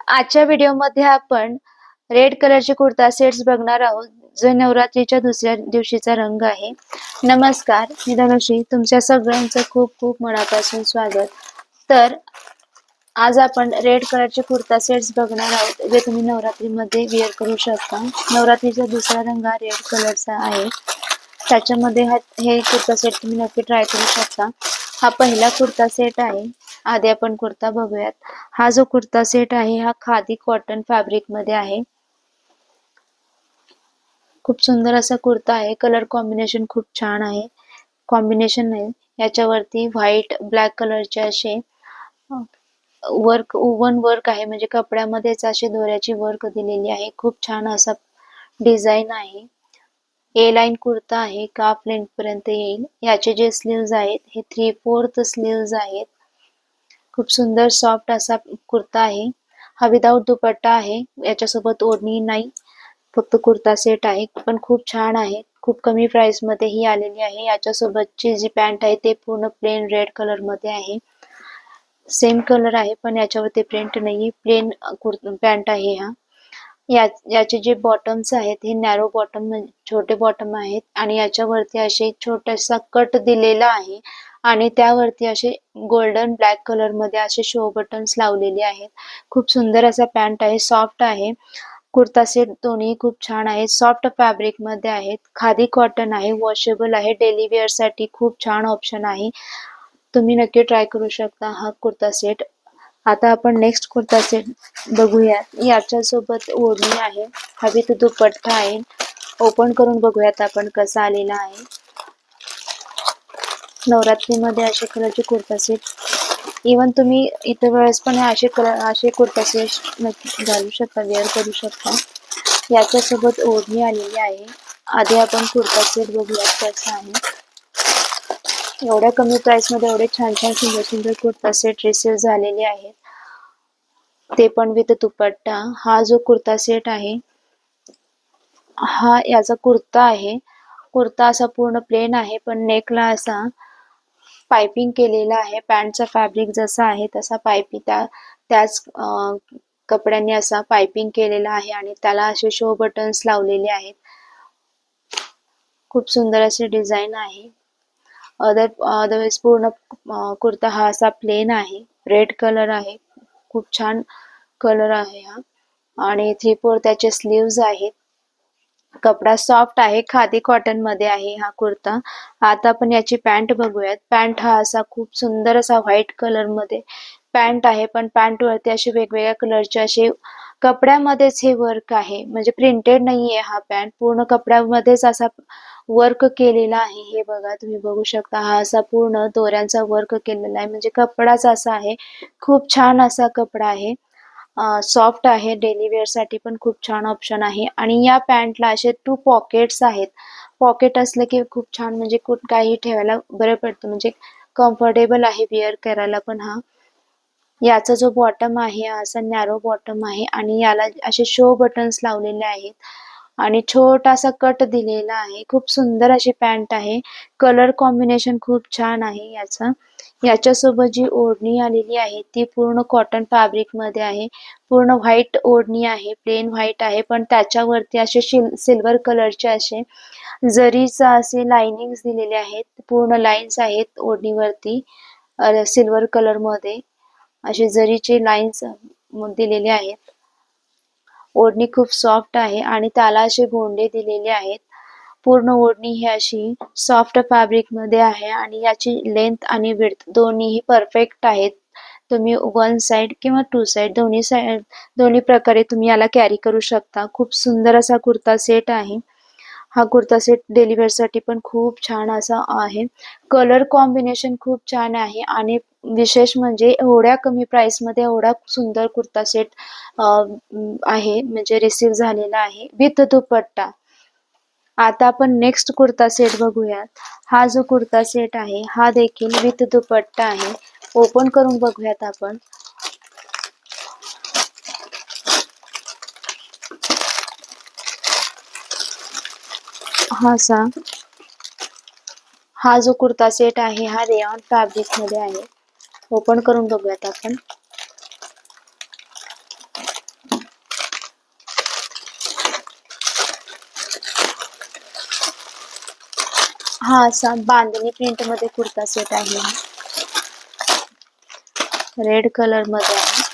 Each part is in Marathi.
आजच्या व्हिडिओमध्ये आपण रेड कलरचे कुर्ता सेट्स बघणार आहोत, जो नवरात्रीच्या दुसऱ्या दिवशीचा रंग आहे. नमस्कार, मी धनुश्री. तुमच्या सगळ्यांचं खूप खूप मनापासून स्वागत. तर आज आपण रेड कलरचे कुर्ता सेट्स बघणार आहोत, जे तुम्ही नवरात्रीमध्ये वेअर करू शकता. नवरात्रीचा दुसरा रंग हा रेड कलरचा आहे. त्याच्यामध्ये हे कुर्ता सेट तुम्ही नक्की ट्राय करू शकता. हा पहिला कुर्ता सेट आहे. आधी आपण कुर्ता बघूयात. हा जो कुर्ता सेट आहे हा खादी कॉटन फॅब्रिक मध्ये आहे. खूप सुंदर असा कुर्ता आहे. कलर कॉम्बिनेशन खूप छान आहे. कॉम्बिनेशन नाही, याच्यावरती व्हाईट ब्लॅक कलरचे असे वर्क, ओवन वर्क आहे. म्हणजे कपड्यामध्येच असे दोऱ्याची वर्क दिलेली आहे. खूप छान असा डिझाईन आहे. ए लाईन कुर्ता आहे, काफ लेंथ पर्यंत येईल. याचे जे स्लीव्ज आहेत हे 3/4 स्लीव्ज आहेत. खूप सुंदर सॉफ्ट असा कुर्ता आहे. हा विदाउट दुपट्टा आहे. याच्यासोबत ओढणी नाही, फक्त कुर्ता सेट आहे. पण खूप छान आहे. खूप कमी प्राइस मध्ये ही आलेली आहे. याच्यासोबतची जी पॅन्ट आहे ते पूर्ण प्लेन रेड कलर मध्ये आहे. सेम कलर आहे पण याच्यावरती प्रिंट नाही, प्लेन पॅन्ट आहे. याचे जे बॉटम्स आहेत हे नॅरो बॉटम, छोटे बॉटम आहेत आणि याच्यावरती असे छोटासा कट दिलेला आहे आणि त्यावरती असे गोल्डन ब्लॅक कलर मध्ये असे शो बटन्स लावलेले आहेत. खूप सुंदर असा पॅन्ट आहे. सॉफ्ट आहे. कुर्ता सेट दोन्ही खूप छान आहे. सॉफ्ट फॅब्रिक मध्ये आहेत. खादी कॉटन आहे. वॉशेबल आहे. डेली वेअर साठी खूप छान ऑप्शन आहे. तुम्ही नक्की ट्राय करू शकता हा कुर्ता सेट. आता आपण नेक्स्ट कुर्ता सेट बघूयात. याच्या सोबत ओढणी आहे. हवी तर दुपट्टा आहे. ओपन करून बघूयात आपण कसा आलेला आहे. नवरात्रीमध्ये अशा कलरचे कुर्ता सेट इवन तुम्ही इतर वेळेस पण असे कुर्ता सेट नक्की घालू शकता, वेअर करू शकता. याच्यासोबत ओढणी आलेली आहे. आधी आपण कुर्ता सेट बघूयात कसा आहे. एवढ्या कमी प्राइस मध्ये एवढे छान छान सुंदर सुंदर कुर्ता सेट रिसीव झालेले आहेत, ते पण विथ दुपट्टा. हा जो कुर्ता सेट आहे हा याचा कुर्ता आहे. कुर्ता असा पूर्ण प्लेन आहे पण नेकला असा पाइपिंग केलेला आहे. पॅन्टचा फॅब्रिक जसा आहे तसा त्याच कपड्यांनी असा पाइपिंग केलेला आहे आणि त्याला असे शो बटन्स लावलेले आहेत. खूप सुंदर असे डिझाईन आहे. अदरवाइज पूर्ण कुर्ता हा असा प्लेन आहे. रेड कलर आहे. खूप छान कलर आहे हा. आणि 3/4 त्याचे स्लीव्ज आहेत. कपडा सॉफ्ट आहे. खादी कॉटन मध्ये आहे हा कुर्ता. आता आपण याची पॅन्ट बघूयात. पॅन्ट हा असा खूप सुंदर असा व्हाईट कलर मध्ये पॅन्ट आहे, पण पॅन्ट वरती असे वेगवेगळ्या कलरचे असे कपड्यामध्येच हे वर्क आहे. म्हणजे प्रिंटेड नाहीये हा पॅन्ट, पूर्ण कपड्यामध्येच असा वर्क केलेला आहे. हे बघा, तुम्ही बघू शकता. हा असा पूर्ण दोऱ्यांचा वर्क केलेला आहे. म्हणजे कपडाच असा आहे. खूप छान असा कपडा आहे. सॉफ्ट आहे. डेली वेअर साठी पण खूप छान ऑप्शन आहे. आणि या पॅन्टला असे 2 पॉकेट्स आहेत. पॉकेट असले की खूप छान, म्हणजे काही ठेवायला बरं पडतं. म्हणजे कम्फर्टेबल आहे वेअर करायला पण. याचा जो बॉटम आहे असा नॅरो बॉटम आहे आणि याला असे शो बटन्स लावलेले आहेत आणि छोटासा कट दिलेला आहे. खूप सुंदर अशी पॅन्ट आहे. कलर कॉम्बिनेशन खूप छान आहे याचा. याच्यासोबत जी ओढणी आलेली आहे ती पूर्ण कॉटन फॅब्रिक मध्ये आहे. पूर्ण व्हाईट ओढणी आहे. प्लेन व्हाईट आहे पण त्याच्यावरती असे सिल्वर कलरचे असे जरीचा असे लाइनिंग्स दिलेले आहेत. पूर्ण लाईन्स आहेत ओढणीवरती सिल्वर कलर मध्ये असे जरीचे लाईन्स दिलेले आहेत. ओढणी खूप सॉफ्ट आहे आणि त्याला असे गोंडे दिलेले आहेत. पूर्ण ओढणी ही अशी सॉफ्ट फॅब्रिक मध्ये आहे आणि याची लेंथ आणि विड्थ दोन्हीही परफेक्ट आहेत. तुम्ही 1 साइड किंवा 2 साइड दोन्ही प्रकारे तुम्ही याला कॅरी करू शकता. खूप सुंदर असा कुर्ता सेट आहे. हा कुर्ता सेट डेली वेअर साठी पण खूप छान असा आहे. कलर कॉम्बिनेशन खूप छान आहे आणि विशेष म्हणजे एवढ्या कमी प्राइस मध्ये एवढा सुंदर कुर्ता सेट आहे, म्हणजे रिसीव झालेला आहे विथ दुपट्टा. आता आपण नेक्स्ट कुर्ता सेट बघूयात. हा जो कुर्ता सेट आहे हा देखील विथ दुपट्टा आहे. ओपन करून बघूयात आपण. हा जो कुर्ता सेट आहे हा रेयॉन फॅब्रिक मध्ये आहे. ओपन करून बघूयात आपण. हा असा बांधणी प्रिंट मध्ये कुर्ता सेट आहे, रेड कलर मध्ये आहे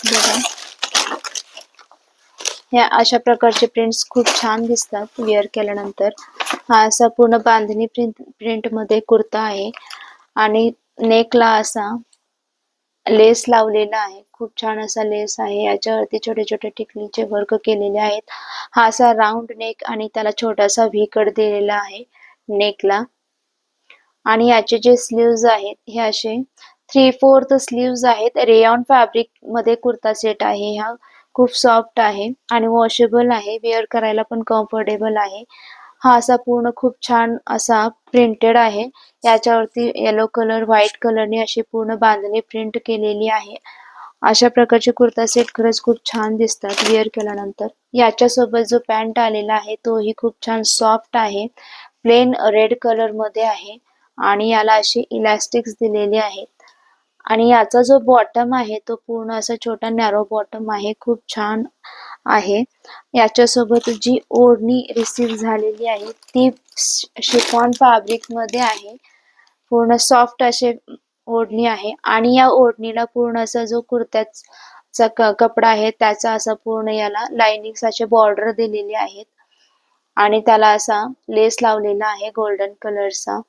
बघा. ह्या अशा प्रकारचे प्रिंट्स खूप छान दिसतात वेअर केल्यानंतर. हा असा पूर्ण बांधणी प्रिंट मध्ये कुर्ता आहे आणि नेकला असा लेस लावलेला आहे, खूप छान असा लेस आहे. याच्यावरती छोटे छोटे टिकलीचे वर्क केलेले आहेत. हा असा राऊंड नेक आणि त्याला छोटासा व्ही कट दिलेला आहे नेकला. आणि याचे जे स्लीव्ज आहेत हे असे 3/4 स्लीव्ज आहेत. रेयॉन फॅब्रिक मध्ये कुर्ता सेट आहे. हा खूप सॉफ्ट आहे आणि वॉशेबल आहे, वेअर करायला पण कम्फर्टेबल आहे. हा असा पूर्ण खूप छान असा प्रिंटेड आहे. याच्यावरती येलो कलर व्हाईट कलरने अशी पूर्ण बांधणी प्रिंट केलेली आहे. अशा प्रकारचे कुर्ता सेट खरंच खूप छान दिसतात वेअर केल्यानंतर. याच्यासोबत जो पॅन्ट आलेला आहे तोही खूप छान सॉफ्ट आहे, प्लेन रेड कलर मध्ये आहे आणि याला अशी इलास्टिक्स दिलेली आहेत. आणि याचा जो बॉटम आहे तो पूर्ण असा छोटा नॅरो बॉटम आहे, खूप छान आहे. याच्यासोबत जी ओढणी रिसीव झालेली आहे ती शिफॉन फॅब्रिक मध्ये आहे, पूर्ण सॉफ्ट असे ओढणी आहे. आणि या ओढणीला पूर्ण असा जो कुर्त्याचा कपडा आहे त्याचा असा पूर्ण याला लाइनिंग असे बॉर्डर दिलेले आहेत आणि त्याला असा लेस लावलेला आहे गोल्डन कलरचा.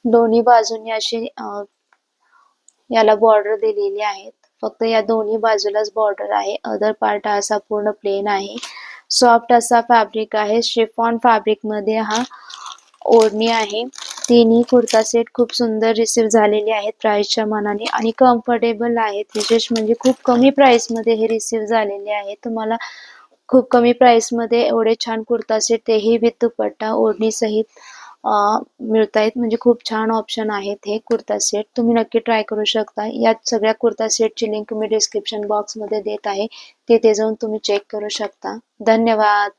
दोन्ही बाजूनी अशी याला बॉर्डर दिलेली आहेत. फक्त या दोन्ही बाजूलाच बॉर्डर आहे, अदर पार्ट असा पूर्ण प्लेन आहे. सॉफ्ट असा फॅब्रिक आहे, शिफॉन फॅब्रिक मध्ये हा ओढणी आहे. तिन्ही कुर्ता सेट खूप सुंदर रिसीव झालेले आहेत प्राइसच्या मानाने आणि कम्फर्टेबल आहेत. विशेष म्हणजे खूप कमी प्राइस मध्ये हे रिसीव झालेले आहेत. तुम्हाला खूप कमी प्राइस मध्ये एवढे छान कुर्ता सेट, तेही विथ दुपट्टा ओढणी सहित मिळतायत. म्हणजे खूप छान ऑप्शन आहेत हे कुर्ता सेट, तुम्ही नक्की ट्राय करू शकता. या सगळ्या कुर्ता सेटची लिंक मी डिस्क्रिप्शन बॉक्स मध्ये देत आहे, तिथे जाऊन तुम्ही चेक करू शकता. धन्यवाद.